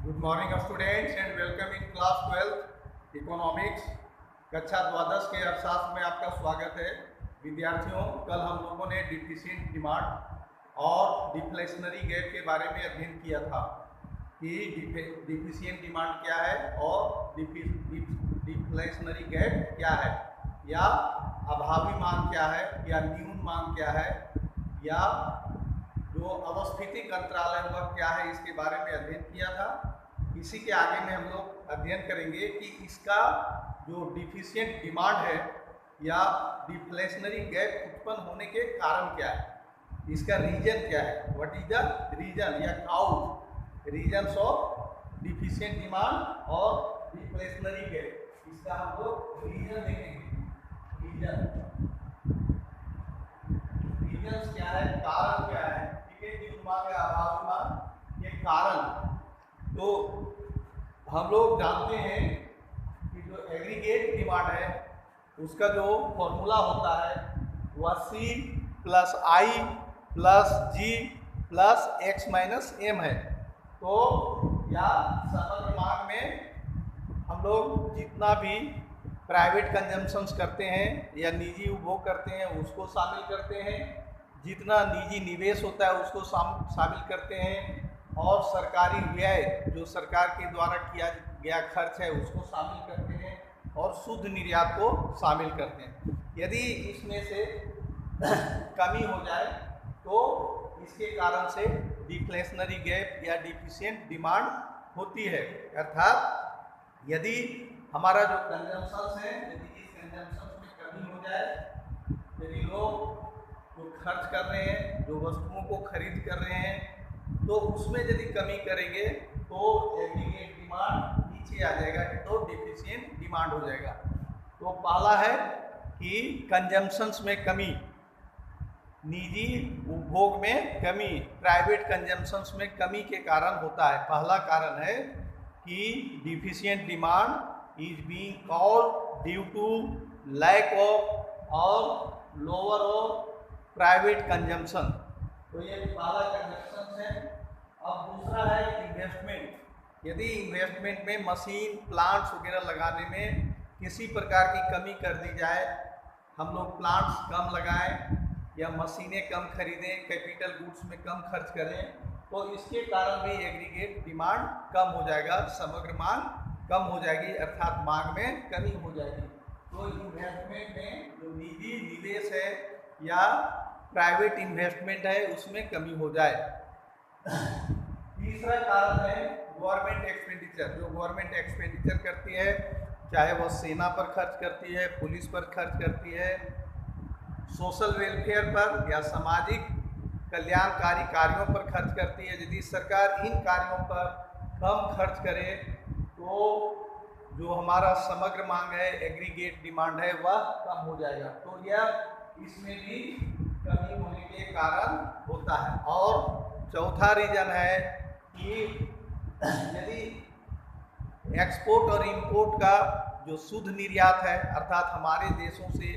Good morning students and welcome in class 12 economics कक्षा द्वादश के अर्थशास्त्र में आपका स्वागत है। विद्यार्थियों, कल हम लोगों ने डिफिशिएंट डिमांड और डिफ्लेशनरी गैप के बारे में अध्ययन किया था कि डिफिशिएंट डिमांड क्या है और डिफ्लेशनरी गैप क्या है, या अभावी मांग क्या है, या न्यून मांग क्या है, या जो अवस्थितिक अंतराल है वह क्या है, इसके बारे में अध्ययन किया था। इसी के आगे में हम लोग अध्ययन करेंगे कि इसका जो डिफिशिएंट डिमांड है या डिफ्लेशनरी गैप उत्पन्न होने के कारण क्या है, इसका रीजन क्या है, व्हाट इज द रीजन या cause reasons of deficient demand और डिफ्लेशनरी गैप, इसका हम लोग रीजन देखेंगे। रीजन क्या है, कारण क्या है, अभावी मांग के कारण। तो हम लोग जानते हैं कि जो एग्रीगेट डिमांड है उसका जो फॉर्मूला होता है वह C plus I plus G plus X minus M है। तो या समग्र मांग में हम लोग जितना भी प्राइवेट कंजम्पशंस करते हैं या निजी उपभोग करते हैं उसको शामिल करते हैं, जितना निजी निवेश होता है उसको शामिल करते हैं, और सरकारी व्यय जो सरकार के द्वारा किया गया खर्च है उसको शामिल करते हैं, और शुद्ध निर्यात को शामिल करते हैं। यदि इसमें से कमी हो जाए तो इसके कारण से डिफ्लेशनरी गैप या डिफिशिएंट डिमांड होती है। अर्थात यदि हमारा जो कंजम्पशन है, यदि इस कंजम्पशन में कमी हो जाए, यदि लोग जो खर्च कर रहे हैं, जो वस्तुओं को खरीद कर रहे हैं, तो उसमें यदि कमी करेंगे तो एग्रीगेट डिमांड नीचे आ जाएगा, तो डिफिशिएंट डिमांड हो जाएगा। तो पहला है कि कंजम्पशंस में कमी, निजी उपभोग में कमी, प्राइवेट कंजम्पशंस में कमी के कारण होता है। पहला कारण है कि deficient demand is being called due to lack of और लोअर ऑफ प्राइवेट कंजम्पशन। तो ये पहला कंजम्पशन है। अब दूसरा है इन्वेस्टमेंट। यदि इन्वेस्टमेंट में मशीन प्लांट्स वगैरह लगाने में किसी प्रकार की कमी कर दी जाए, हम लोग प्लांट्स कम लगाएं या मशीनें कम खरीदें, कैपिटल गुड्स में कम खर्च करें, तो इसके कारण भी एग्रीगेट डिमांड कम हो जाएगा, समग्र मांग कम हो जाएगी, अर्थात मांग में कमी हो जाएगी। तो इन्वेस्टमेंट में जो निजी निवेश है या प्राइवेट इन्वेस्टमेंट है उसमें कमी हो जाए। तीसरा कारण है गवर्नमेंट एक्सपेंडिचर। जो गवर्नमेंट एक्सपेंडिचर करती है, चाहे वह सेना पर खर्च करती है, पुलिस पर खर्च करती है, सोशल वेलफेयर पर या सामाजिक कल्याणकारी कार्यों पर खर्च करती है, यदि सरकार इन कार्यों पर कम खर्च करे तो जो हमारा समग्र मांग है, एग्रीगेट डिमांड है, वह कम हो जाएगा। तो यह इसमें भी कमी होने के कारण होता है। और चौथा रीजन है कि यदि एक्सपोर्ट और इंपोर्ट का जो शुद्ध निर्यात है, अर्थात हमारे देशों से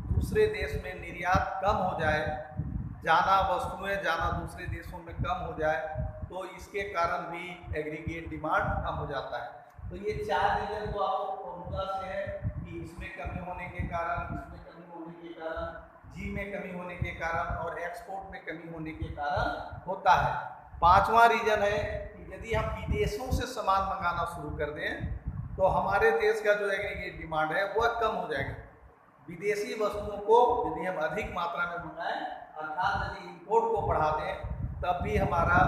दूसरे देश में निर्यात कम हो जाए, जाना वस्तुएं जाना दूसरे देशों में कम हो जाए, तो इसके कारण भी एग्रीगेट डिमांड कम हो जाता है। तो ये चार रीजन तो आपको फॉर्मूला से है कि इसमें कमी होने के कारण, इसमें कमी होने के कारण, जी में कमी होने के कारण और एक्सपोर्ट में कमी होने के कारण होता है। पांचवा रीजन है कि यदि हम विदेशों से सामान मंगाना शुरू कर दें तो हमारे देश का जो एग्रीगेट डिमांड है वह कम हो जाएगा। विदेशी वस्तुओं को यदि हम अधिक मात्रा में मंगाएं, अर्थात यदि इंपोर्ट को बढ़ा दें, तब भी हमारा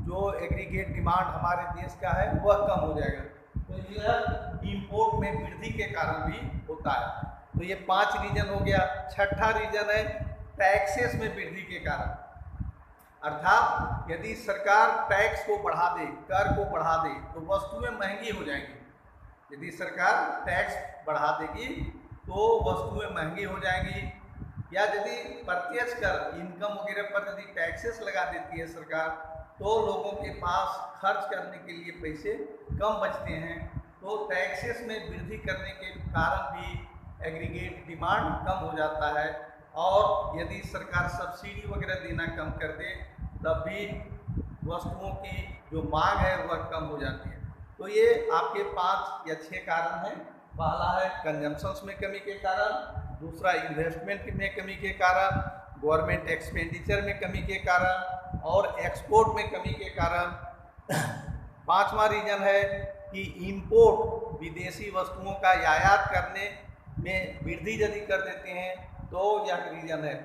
जो एग्रीगेट डिमांड हमारे देश का है वह कम हो जाएगा। तो यह इंपोर्ट में वृद्धि के कारण भी होता है। तो ये 5 रीजन हो गया। छठा रीजन है टैक्सेस में वृद्धि के कारण, अर्थात यदि सरकार टैक्स को बढ़ा दे, कर को बढ़ा दे, तो वस्तुएं महंगी हो जाएंगी। यदि सरकार टैक्स बढ़ा देगी तो वस्तुएं महंगी हो जाएंगी, या यदि प्रत्यक्ष कर, इनकम वगैरह पर यदि टैक्सेस लगा देती है सरकार, तो लोगों के पास खर्च करने के लिए पैसे कम बचते हैं। तो टैक्सेस में वृद्धि करने के कारण भी एग्रीगेट डिमांड कम हो जाता है। और यदि सरकार सब्सिडी वगैरह देना कम कर दे, तब भी वस्तुओं की जो मांग है वह कम हो जाती है। तो ये आपके 5 या 6 कारण हैं। पहला है कंजम्पशंस में कमी के कारण, दूसरा इन्वेस्टमेंट में कमी के कारण, गवर्नमेंट एक्सपेंडिचर में कमी के कारण और एक्सपोर्ट में कमी के कारण। 5वां रीजन है कि इंपोर्ट विदेशी वस्तुओं का आयात करने में वृद्धि यदि कर देते हैं तो यह रीजन है।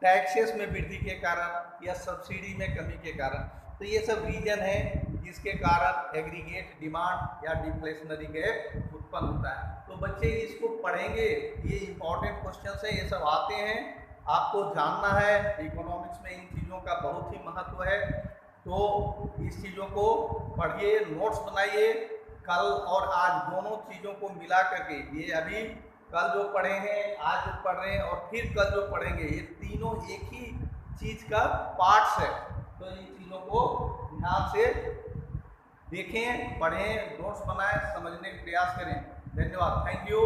टैक्सेस में वृद्धि के कारण या सब्सिडी में कमी के कारण। तो ये सब रीजन है जिसके कारण एग्रीगेट डिमांड या डिफ्लेशनरी गैप उत्पन्न होता है। तो बच्चे इसको पढ़ेंगे, ये इंपॉर्टेंट क्वेश्चन है, ये सब आते हैं, आपको जानना है। इकोनॉमिक्स में इन चीज़ों का बहुत ही महत्व है, तो इस चीज़ों को पढ़िए, नोट्स बनाइए। कल और आज दोनों चीज़ों को मिला करके, ये अभी कल जो पढ़े हैं, आज जो पढ़ रहे हैं और फिर कल जो पढ़ेंगे, ये तीनों एक ही चीज़ का पार्ट्स है। तो इन चीज़ों को ध्यान से देखें, पढ़ें, नोट्स बनाएं, समझने का प्रयास करें। धन्यवाद, थैंक यू।